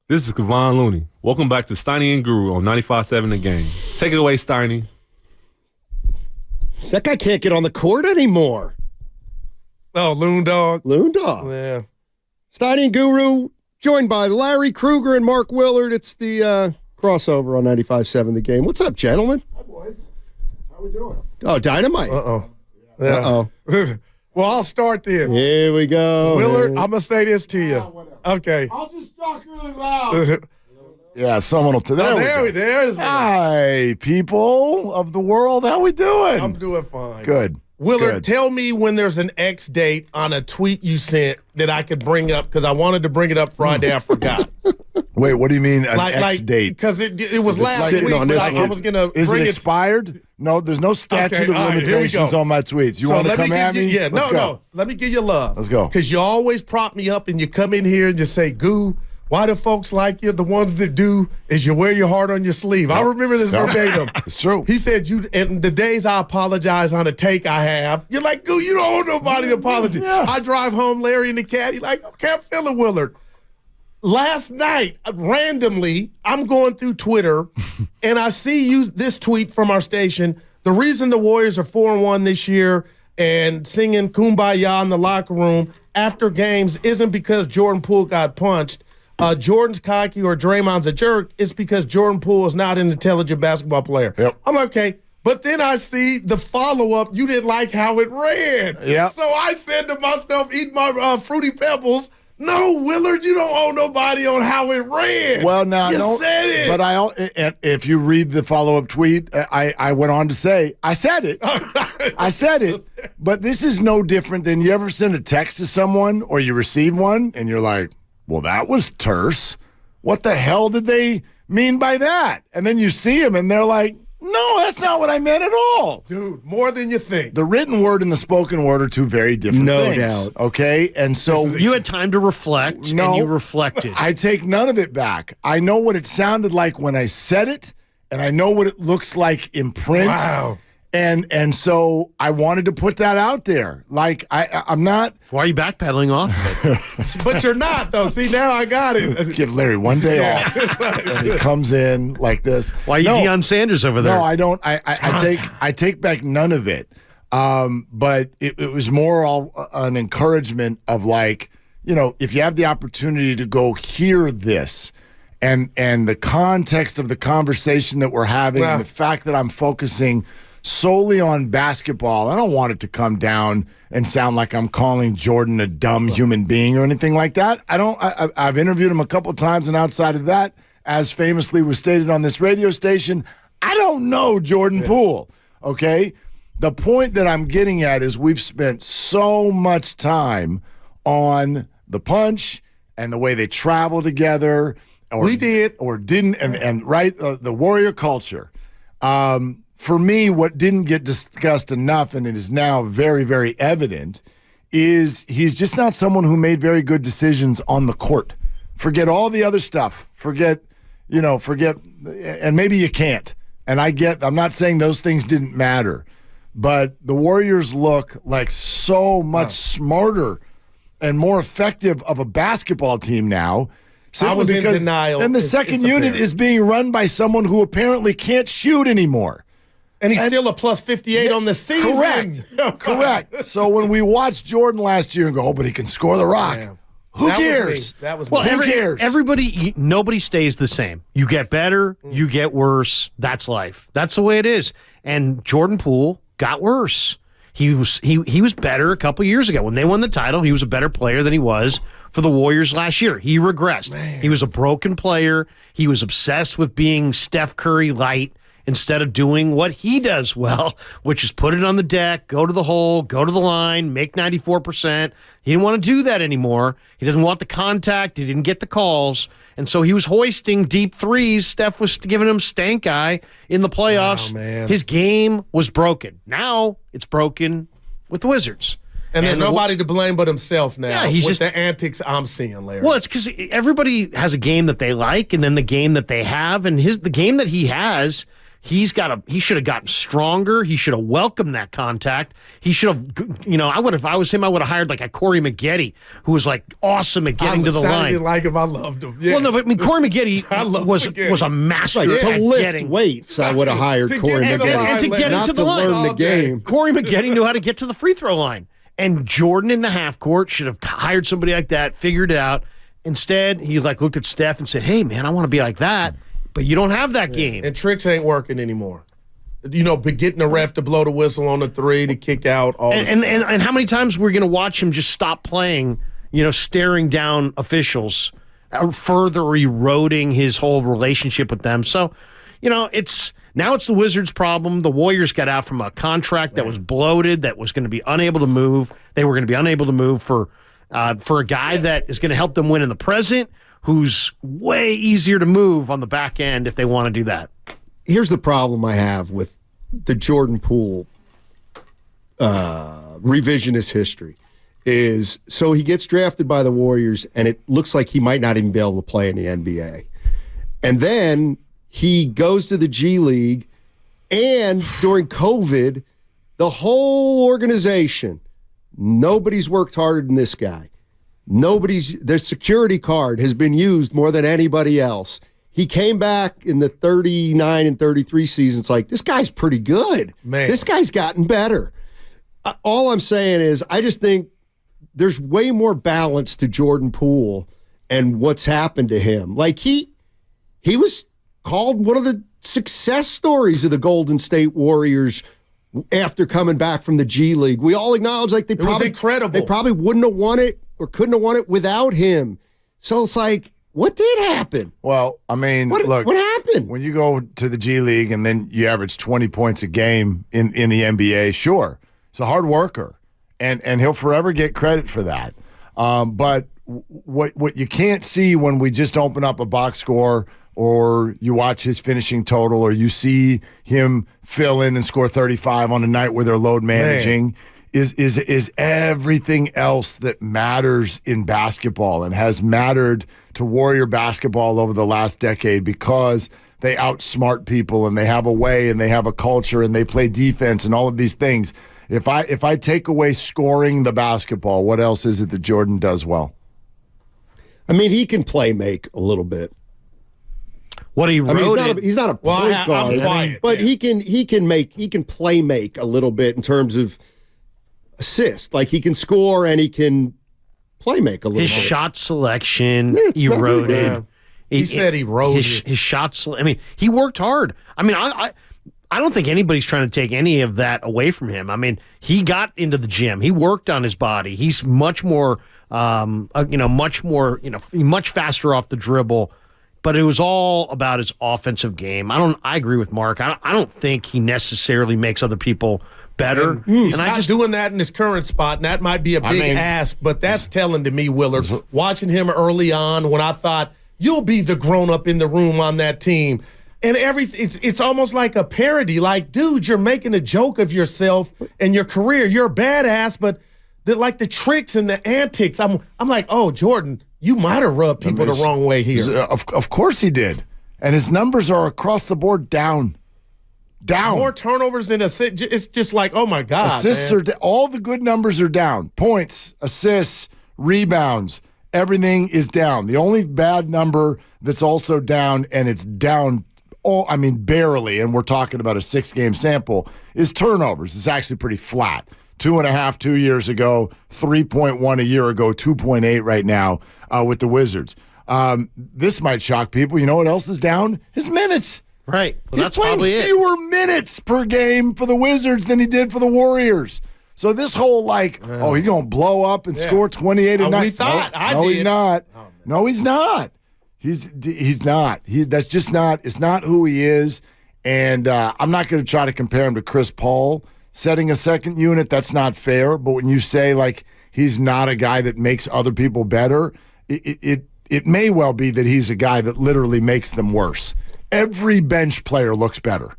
This is Kevon Looney. Welcome back to Steiny and Guru on 95.7 The Game. Take it away, Steiny. That guy can't get on the court anymore. Oh, Loon Dog. Loon Dog. Yeah. Steiny and Guru, joined by Larry Krueger and Mark Willard. It's the crossover on 95.7 The Game. What's up, gentlemen? Hi, boys. How we doing? Oh, dynamite. Uh-oh. Yeah. Uh-oh. Well, I'll start then. Here we go. Willard, I'm going to say this to you. Okay. I'll just talk really loud. Yeah, someone will. There's Hi, people of the world. How we doing? I'm doing fine. Good. Willard, Good. tell me when there's an X date on a tweet you sent that I could bring up because I wanted to bring it up Friday. I forgot. Wait, what do you mean an X date? Because it was last sitting week, on but this I was going to Is bring it it. expired? No, there's no statute Okay, all of right, here we limitations go. on my tweets. You So want to let come give at you- me? Yeah, Let's go. no. Let me give you love. Let's go. Because you always prop me up and you come in here and you say, Goo, why do folks like you? The ones that do is you wear your heart on your sleeve. I remember this verbatim. It's true. He said, and the days I apologize on a take I have, you're like, Goo, you don't owe nobody an apology. Yeah. I drive home, Larry and the cat. He's like, okay, I'm feeling Willard. Last night, randomly, I'm going through Twitter and I see this tweet from our station. The reason the Warriors are 4-1 this year and singing Kumbaya in the locker room after games isn't because Jordan Poole got punched. Jordan's cocky or Draymond's a jerk. It's because Jordan Poole is not an intelligent basketball player. Yep. I'm like, okay. But then I see the follow-up. You didn't like how it ran. Yep. So I said to myself, eat my Fruity Pebbles, no, Willard, you don't owe nobody on how it ran. Well, now you don't, said it. But and if you read the follow-up tweet, I went on to say, I said it. I said it. But this is no different than you ever send a text to someone or you receive one and you're like, well, that was terse. What the hell did they mean by that? And then you see them and they're like, no, that's not what I meant at all. Dude, more than you think. The written word and the spoken word are two very different things. No doubt. Okay? And so You had time to reflect, No. and you reflected. I take none of it back. I know what it sounded like when I said it, and I know what it looks like in print. Wow. And so I wanted to put that out there. Like I'm not. Why are you backpedaling off of it? But you're not, though. See, now I got it. Give Larry one day off, and he comes in like this. Why are you Deion Sanders over there? No, I don't. I take back none of it. But it was more an encouragement of like, you know, if you have the opportunity to go hear this and the context of the conversation that we're having and the fact that I'm focusing solely on basketball, I don't want it to come down and sound like I'm calling Jordan a dumb human being or anything like that. I've interviewed him a couple of times, and outside of that, as famously was stated on this radio station, I don't know Jordan Poole, okay? The point that I'm getting at is we've spent so much time on the punch and the way they travel together. Or, We did. Or didn't, and right, the Warrior culture. For me, what didn't get discussed enough, and it is now very, very evident, is he's just not someone who made very good decisions on the court. Forget all the other stuff. Forget, and maybe you can't. And I'm not saying those things didn't matter, but the Warriors look like so much smarter and more effective of a basketball team now. I was in denial. And the It's second unit apparent. is being run by someone who apparently can't shoot anymore. And he's still a plus 58 on the season. Correct. So when we watched Jordan last year and go, oh, but he can score the rock. Yeah. Who That was cares? me. That was Well, me. Who cares? Nobody stays the same. You get better, you get worse. That's life. That's the way it is. And Jordan Poole got worse. He was better a couple years ago. When they won the title, he was a better player than he was for the Warriors last year. He regressed. He was a broken player. He was obsessed with being Steph Curry light instead of doing what he does well, which is put it on the deck, go to the hole, go to the line, make 94%. He didn't want to do that anymore. He doesn't want the contact. He didn't get the calls. And so he was hoisting deep threes. Steph was giving him stank eye in the playoffs. Wow, man. His game was broken. Now it's broken with the Wizards. And there's nobody to blame but himself now. Yeah, he's with just the antics I'm seeing, Larry. Well, it's because everybody has a game that they like and then the game that they have. And the game that he has he should have gotten stronger. He should have welcomed that contact. He should have, if I was him, I would have hired like a Corey Maggette, who was like awesome at getting to the line. I didn't like him. I loved him. Yeah. Well, no, but I mean, Corey Maggette was a master to lift getting weights. I would have hired Corey get to the Maggette. line, and to get not into the to line. learn the game. Corey Maggette knew how to get to the free throw line. And Jordan in the half court should have hired somebody like that, figured it out. Instead, he looked at Steph and said, "Hey, man, I want to be like that." But you don't have that game. And tricks ain't working anymore. But getting the ref to blow the whistle on the three, to kick out. And how many times we're going to watch him just stop playing, staring down officials, further eroding his whole relationship with them. So, now it's the Wizards' problem. The Warriors got out from a contract that was bloated, that was going to be unable to move. They were going to be unable to move for a guy that is going to help them win in the present, who's way easier to move on the back end if they want to do that. Here's the problem I have with the Jordan Poole revisionist history is, so he gets drafted by the Warriors, and it looks like he might not even be able to play in the NBA. And then he goes to the G League, and during COVID, the whole organization, nobody's worked harder than this guy. Their security card has been used more than anybody else. He came back in the 39 and 33 seasons like, this guy's pretty good. Man. This guy's gotten better. All I'm saying is I just think there's way more balance to Jordan Poole and what's happened to him. Like he was called one of the success stories of the Golden State Warriors after coming back from the G League. We all acknowledge it was incredible. They probably wouldn't have won it or couldn't have won it without him. So it's like, what did happen? Well, I mean, What happened? When you go to the G League and then you average 20 points a game in the NBA, sure, he's a hard worker, and he'll forever get credit for that. But what you can't see when we just open up a box score, or you watch his finishing total, or you see him fill in and score 35 on a night where they're load managing, is everything else that matters in basketball and has mattered to Warrior basketball over the last decade, because they outsmart people and they have a way and they have a culture and they play defense and all of these things. If I take away scoring the basketball, what else is it that Jordan does well? I mean, he can play make a little bit. What he wrote, he's not a point guard, but he can play make a little bit in terms of assist. Like he can score and he can play make a little bit. His shot selection it's eroded. not He said he eroded. His shots. I mean, he worked hard. I mean, I don't think anybody's trying to take any of that away from him. I mean, he got into the gym. He worked on his body. He's much more, much faster off the dribble. But it was all about his offensive game. I agree with Mark. I don't think he necessarily makes other people better. He's not doing that in his current spot, and that might be a big ask, but that's telling to me, Willard. Watching him early on when I thought, you'll be the grown-up in the room on that team. And everything, it's almost like a parody. Like, dude, you're making a joke of yourself and your career. You're a badass, but the tricks and the antics, I'm like, oh, Jordan, you might have rubbed people the wrong way here. Of course he did. And his numbers are across the board down. More turnovers than assists. It's just like, oh, my God. Assists man. all the good numbers are down. Points, assists, rebounds, everything is down. The only bad number that's also down, and it's down, barely, and we're talking about a 6-game sample, is turnovers. It's actually pretty flat. 2.5 2 years ago, 3.1 a year ago, 2.8 right now with the Wizards. This might shock people. You know what else is down? His minutes. Right. Well, He's that's playing probably fewer minutes per game for the Wizards than he did for the Warriors. So this whole he's going to blow up and score 28 a night. We thought. He's not. No, he's not. He's not. That's just not. It's not who he is. And I'm not going to try to compare him to Chris Paul setting a second unit. That's not fair. But when you say he's not a guy that makes other people better, it may well be that he's a guy that literally makes them worse. Every bench player looks better.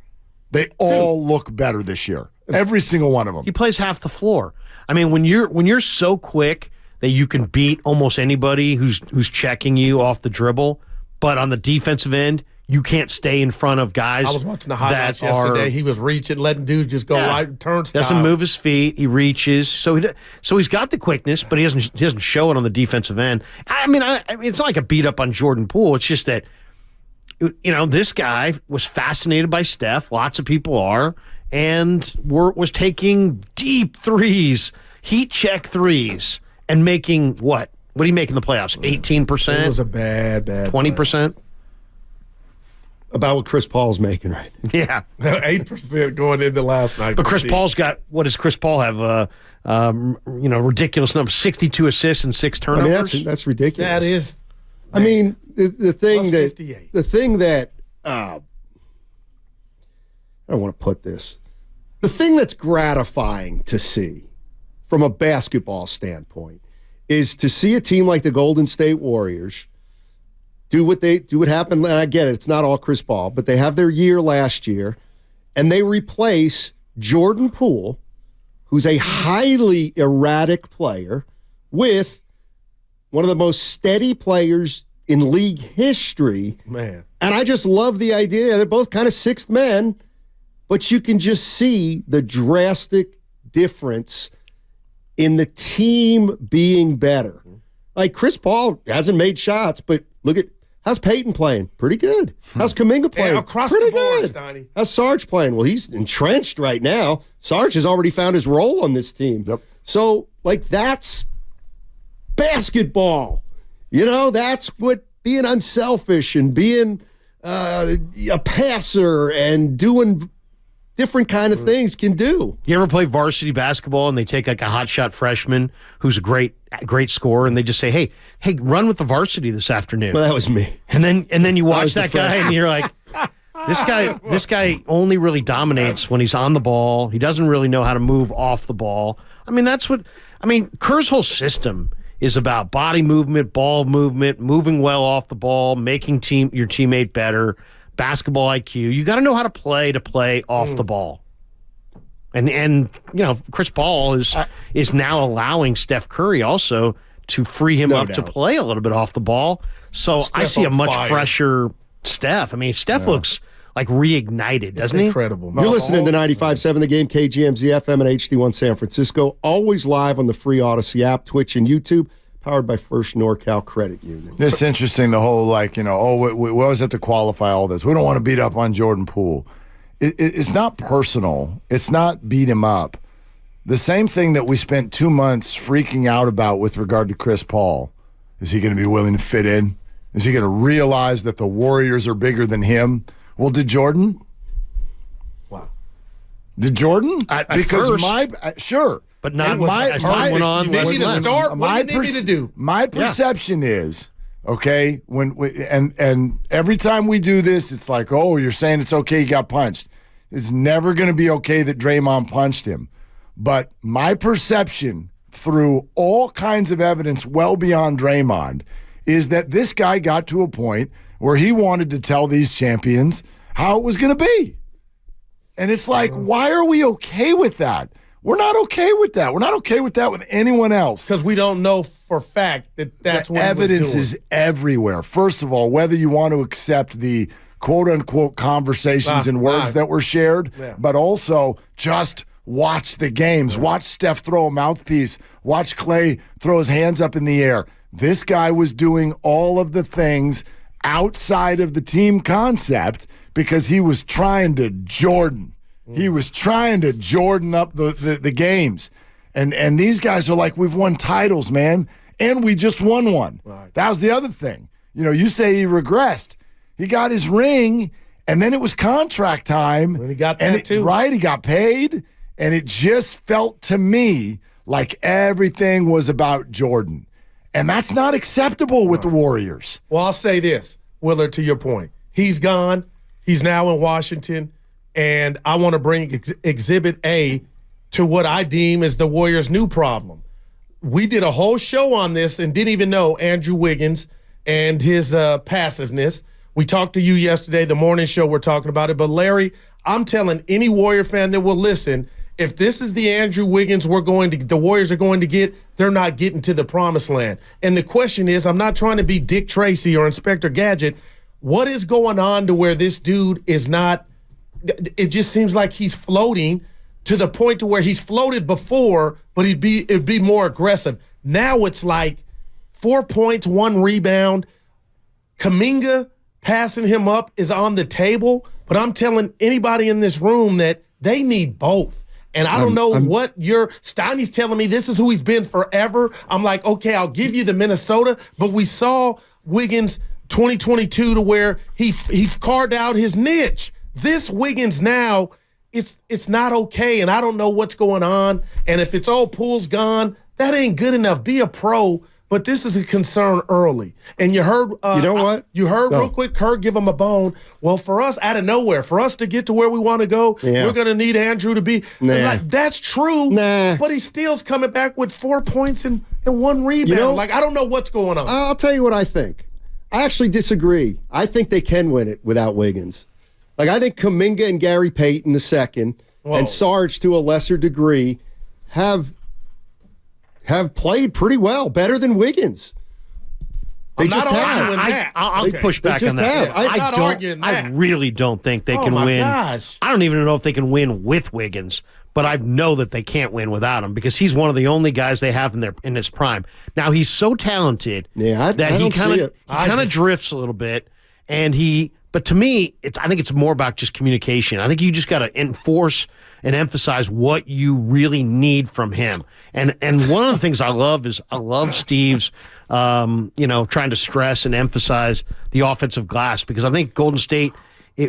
They all look better this year. Every single one of them. He plays half the floor. I mean, when you're so quick that you can beat almost anybody who's checking you off the dribble, but on the defensive end, you can't stay in front of guys. I was watching the highlights yesterday. He was reaching, letting dudes just go right turnstile. Doesn't move his feet. He reaches. So he's got the quickness, but he doesn't show it on the defensive end. I mean, it's not like a beat up on Jordan Poole. It's just that, this guy was fascinated by Steph. Lots of people are. And was taking deep threes, heat check threes, and making what? What do you make in the playoffs? 18%? It was a bad 20%? About what Chris Paul's making right now. Yeah. 8% going into last night. But Chris Paul's got, what does Chris Paul have? Ridiculous number, 62 assists and 6 turnovers. I mean, that's ridiculous. That is. I mean, the thing Plus that 58. the thing that I don't want to put this. The thing that's gratifying to see from a basketball standpoint is to see a team like the Golden State Warriors do what happened. And I get it, it's not all Chris Paul, but they have their year last year, and they replace Jordan Poole, who's a highly erratic player, with one of the most steady players in league history. Man. And I just love the idea. They're both kind of sixth men, but you can just see the drastic difference in the team being better. Like Chris Paul hasn't made shots, but look at how's Peyton playing? Pretty good. How's Kuminga playing? Across Pretty the board, good. Steiny. How's Sarge playing? Well, he's entrenched right now. Sarge has already found his role on this team. Yep. So, that's basketball. That's what being unselfish and being a passer and doing different kind of things can do. You ever play varsity basketball and they take like a hotshot freshman who's a great scorer and they just say, hey, run with the varsity this afternoon. Well, that was me. And then you watch was the that guy and you're like, this guy only really dominates when he's on the ball. He doesn't really know how to move off the ball. I mean, Kerr's whole system is about body movement, ball movement, moving well off the ball, making your teammate better. Basketball IQ. You got to know how to play off the ball. And Chris Paul is now allowing Steph Curry also to free him up to play a little bit off the ball. So I see a much fresher Steph. I mean, Steph looks like reignited, doesn't he? Incredible. You're listening to 95.7 The Game, KGMZ FM and HD1 San Francisco. Always live on the free Odyssey app, Twitch, and YouTube. Powered by First NorCal Credit Union. It's interesting, the whole we always have to qualify all this. We don't want to beat up on Jordan Poole. It's not personal. It's not beat him up. The same thing that we spent 2 months freaking out about with regard to Chris Paul. Is he going to be willing to fit in? Is he going to realize that the Warriors are bigger than him? Well, did Jordan? Wow. Did Jordan? Because first, sure. But not as time went on. You need me to start? What do you need me to do? My perception is, okay, and every time we do this, it's like, oh, you're saying it's okay he got punched. It's never going to be okay that Draymond punched him. But my perception through all kinds of evidence well beyond Draymond is that this guy got to a point where he wanted to tell these champions how it was going to be. And it's like, why are we okay with that? We're not okay with that. We're not okay with that with anyone else. Because we don't know for fact that's what evidence is everywhere. First of all, whether you want to accept the quote-unquote conversations and words that were shared, but also just watch the games. Watch Steph throw a mouthpiece. Watch Clay throw his hands up in the air. This guy was doing all of the things outside of the team concept because he was trying to Jordan. He was trying to Jordan up the games. And these guys are like, we've won titles, man, and we just won one. Right. That was the other thing. You say he regressed. He got his ring, and then it was contract time. And he got that too. Right, he got paid, and it just felt to me like everything was about Jordan. And that's not acceptable with the Warriors. Well, I'll say this, Willard, to your point. He's gone. He's now in Washington. And I want to bring Exhibit A to what I deem as the Warriors' new problem. We did a whole show on this and didn't even know Andrew Wiggins and his passiveness. We talked to you yesterday, the morning show, we're talking about it. But, Larry, I'm telling any Warrior fan that will listen, if this is the Andrew Wiggins the Warriors are going to get, they're not getting to the promised land. And the question is, I'm not trying to be Dick Tracy or Inspector Gadget. What is going on to where this dude is not? It just seems like he's floating to the point to where he's floated before, but it'd be more aggressive. Now it's like 4 points, 1 rebound. Kuminga passing him up is on the table, but I'm telling anybody in this room that they need both. And I don't know what Steiny's telling me this is who he's been forever. I'm like, okay, I'll give you the Minnesota, but we saw Wiggins 2022 to where he carved out his niche. This Wiggins now, it's not okay, and I don't know what's going on. And if it's Poole's gone, that ain't good enough. Be a pro, but this is a concern early. And you heard, you know what? Real quick, Kerr give him a bone. Well, for us, out of nowhere, for us to get to where we want to go, we're going to need Andrew to be. Like, that's true, but he still's coming back with 4 points and 1 rebound. Like, I don't know what's going on. I'll tell you what I think. I actually disagree. I think they can win it without Wiggins. Like, I think Kuminga and Gary Payton II and Sarge to a lesser degree have played pretty well, better than Wiggins. They I'm just not have. arguing that. I'll push back on that. I really don't think they can win. Gosh. I don't even know if they can win with Wiggins, but I know that they can't win without him because he's one of the only guys they have in his prime. Now, he's so talented that he kind of drifts a little bit, but to me, I think it's more about just communication. I think you just got to enforce and emphasize what you really need from him. And one of the things I love is Steve's, trying to stress and emphasize the offensive glass because I think Golden State,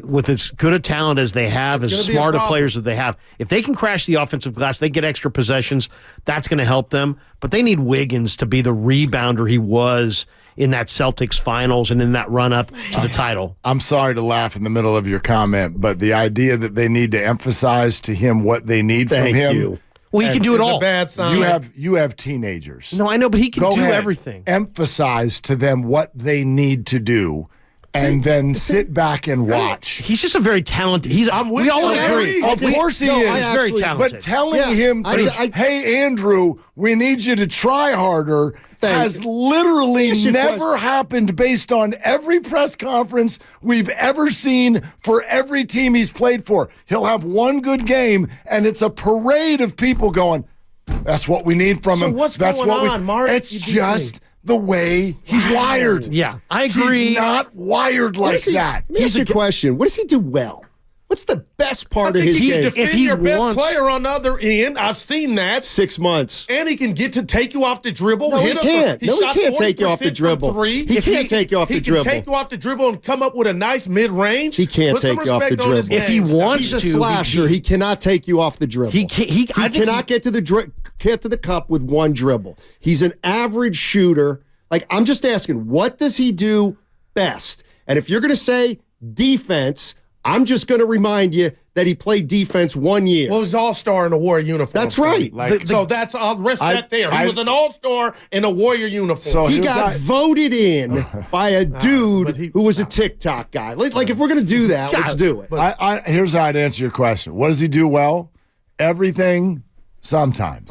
with as good a talent as they have, as smart of players as they have, if they can crash the offensive glass, they get extra possessions, that's going to help them. But they need Wiggins to be the rebounder he was in that Celtics finals and in that run-up to the title. I'm sorry to laugh in the middle of your comment, but the idea that they need to emphasize to him what they need from him. Well, he can do it all. A bad sign. You have teenagers. No, I know, but he can do everything. Emphasize to them what they need to do. And then sit back and watch. He's just a very talented. We all agree. Of course he is. He's very talented. But telling him, hey, Andrew, we need you to try harder has literally never happened based on every press conference we've ever seen for every team he's played for. He'll have one good game, and it's a parade of people going, that's what we need from him. So what's going on, Mark? It's just the way he's wired. Yeah, I agree. He's not wired like that. Let me ask you a question. What does he do well? What's the best part of his game? Defend your best player on the other end. I've seen that. 6 months. And he can get to take you off the dribble. No, he can't. He can't take you off the dribble. He can't take you off the dribble. He can take you off the dribble and come up with a nice mid-range. He can't take you off the dribble. If he wants to. He's a slasher. He cannot take you off the dribble. He cannot get to the cup with one dribble. He's an average shooter. Like, I'm just asking, what does he do best? And if you're going to say defense, I'm just going to remind you that he played defense 1 year. Well, he's all-star in a Warrior uniform. That's right. I'll rest that there. He was an all-star in a Warrior uniform. So he got voted in by a dude who was a TikTok guy. Like, if we're going to do that, let's do it. Here's how I'd answer your question. What does he do well? Everything, sometimes.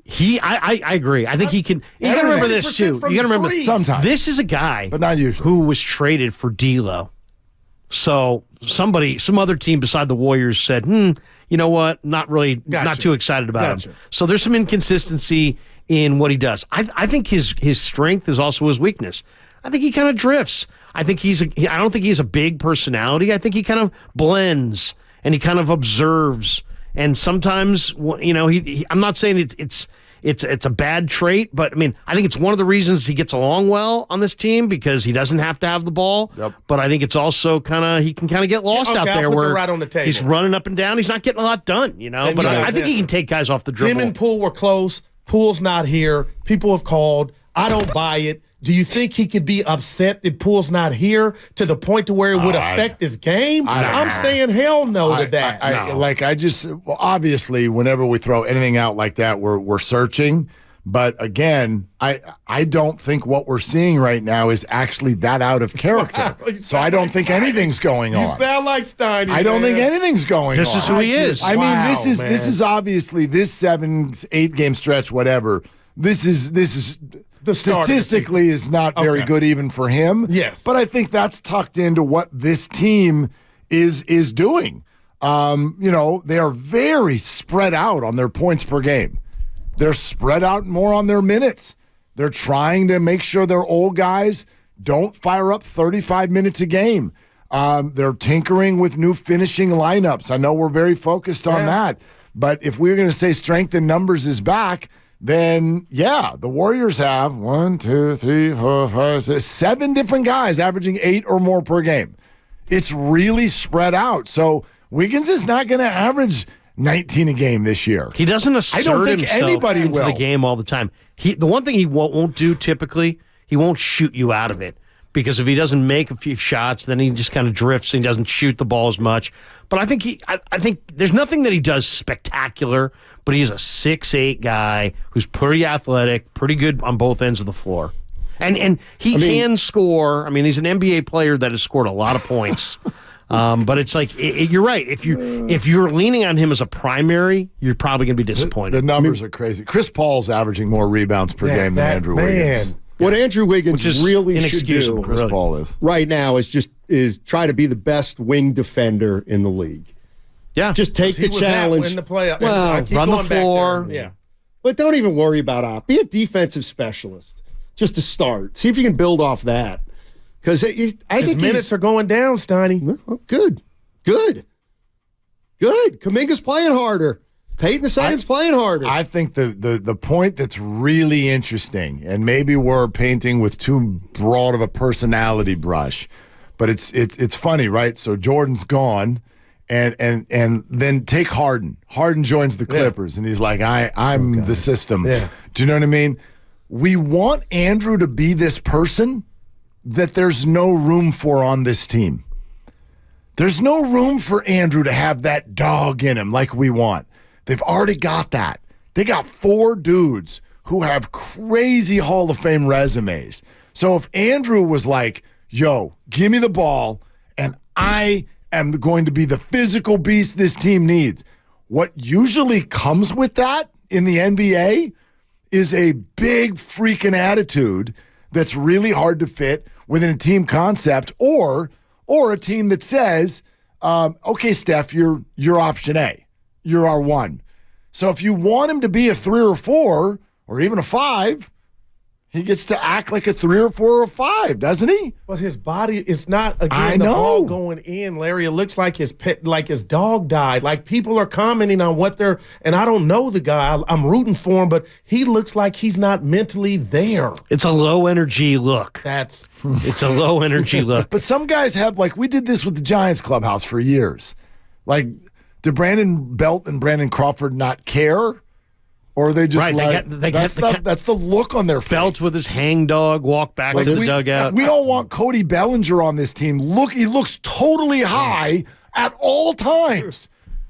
I agree. I think he can. You got to remember this too. You got to remember sometimes this is a guy, but not usually, who was traded for D'Lo. So some other team beside the Warriors said, you know what? Not too excited about him. So there's some inconsistency in what he does. I think his strength is also his weakness. I think he kind of drifts. I don't think he's a big personality. I think he kind of blends and he kind of observes. And sometimes, I'm not saying it's a bad trait, but I mean, I think it's one of the reasons he gets along well on this team because he doesn't have to have the ball. Yep. But I think it's also he can get lost out there where right on the table. He's running up and down. He's not getting a lot done, But I think he can take guys off the dribble. Him and Poole were close. Poole's not here. People have called. I don't buy it. Do you think he could be upset that Poole's not here to the point to where it would affect his game? I'm saying hell no to that. Obviously, whenever we throw anything out like that, we're searching. But again, I don't think what we're seeing right now is actually that out of character. So I don't think anything's going on. You sound like Steiny. I don't think anything's going on. This is who he is. I mean, this is obviously this 7-8 game stretch, whatever. This is the start statistically is not very good even for him. Yes. But I think that's tucked into what this team is doing. They are very spread out on their points per game. They're spread out more on their minutes. They're trying to make sure their old guys don't fire up 35 minutes a game. They're tinkering with new finishing lineups. I know we're very focused on that. But if we're going to say strength in numbers is back, then, the Warriors have 7 different guys averaging 8 or more per game. It's really spread out. So Wiggins is not going to average 19 a game this year. He doesn't assert I don't think himself anybody into will. the game all the time. The one thing he won't do typically, he won't shoot you out of it. Because if he doesn't make a few shots, then he just kind of drifts and he doesn't shoot the ball as much. But I think I think there's nothing that he does spectacular, but he's a 6'8" guy who's pretty athletic, pretty good on both ends of the floor. And he can score. I mean, he's an NBA player that has scored a lot of points. But it's like you're right. If you're leaning on him as a primary, you're probably going to be disappointed. The numbers are crazy. Chris Paul's averaging more rebounds per game than Andrew Wiggins. What Andrew Wiggins really should do Chris Paul is right now is try to be the best wing defender in the league. Yeah, just take the challenge. In the playoff. Well, run the floor. Yeah, but don't even worry about Be a defensive specialist just to start. See if you can build off that. Because I think minutes are going down, Steiny. Well, good. Kuminga's playing harder. Peyton II's playing harder. I think the point that's really interesting, and maybe we're painting with too broad of a personality brush, but it's funny, right? So Jordan's gone, and then take Harden. Harden joins the Clippers, and he's like, I'm the system. Yeah. Do you know what I mean? We want Andrew to be this person that there's no room for on this team. There's no room for Andrew to have that dog in him like we want. They've already got that. They got 4 dudes who have crazy Hall of Fame resumes. So if Andrew was like, yo, give me the ball, and I am going to be the physical beast this team needs, what usually comes with that in the NBA is a big freaking attitude that's really hard to fit within a team concept or a team that says, okay, Steph, you're option A. You're our 1. So if you want him to be a 3 or 4 or even a 5, he gets to act like a 3 or 4 or 5, doesn't he? But his body is not, again, the ball going in, Larry. It looks like his dog died. Like, people are commenting on what they're, and I don't know the guy. I'm rooting for him, but he looks like he's not mentally there. It's a low-energy look. It's a low-energy look. But some guys have, like, we did this with the Giants clubhouse for years. Like, do Brandon Belt and Brandon Crawford not care? Or are they just that's the look on their face. Belt with his hangdog, walk back to the dugout. We all want Cody Bellinger on this team. He looks totally high at all times.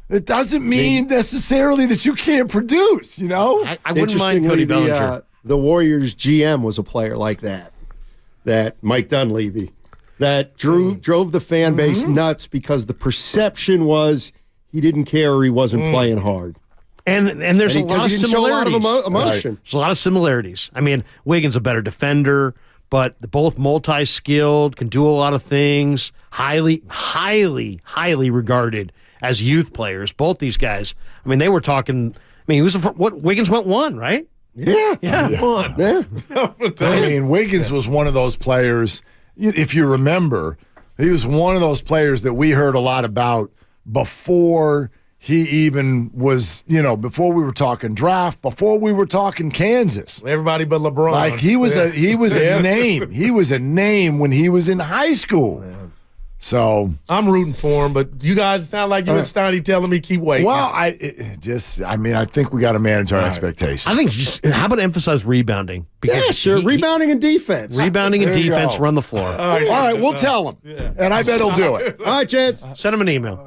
It doesn't mean necessarily that you can't produce, you know? I wouldn't mind Cody Bellinger. The Warriors GM was a player like that Mike Dunleavy, that drove the fan base nuts because the perception was he didn't care or he wasn't playing hard. And there's a lot of similarities. Show a lot of emotion. There's a lot of similarities. I mean, Wiggins a better defender, but they're both multi-skilled, can do a lot of things, highly regarded as youth players. Both these guys. I mean, they were talking. I mean, Wiggins went 1, right? Yeah. 1. Yeah. I mean, Wiggins was one of those players. If you remember, he was one of those players that we heard a lot about before he even was, before we were talking draft, before we were talking Kansas. Everybody but LeBron. Like, he was a name. He was a name when he was in high school. Yeah. So I'm rooting for him, but you guys sound like you and Steiny telling me keep waiting. Well, I think we got to manage our expectations. I think how about emphasize rebounding? Because rebounding and defense. Rebounding and defense, run the floor. All right, we'll tell him. Yeah. And I bet he'll do it. All right, gents. Send him an email.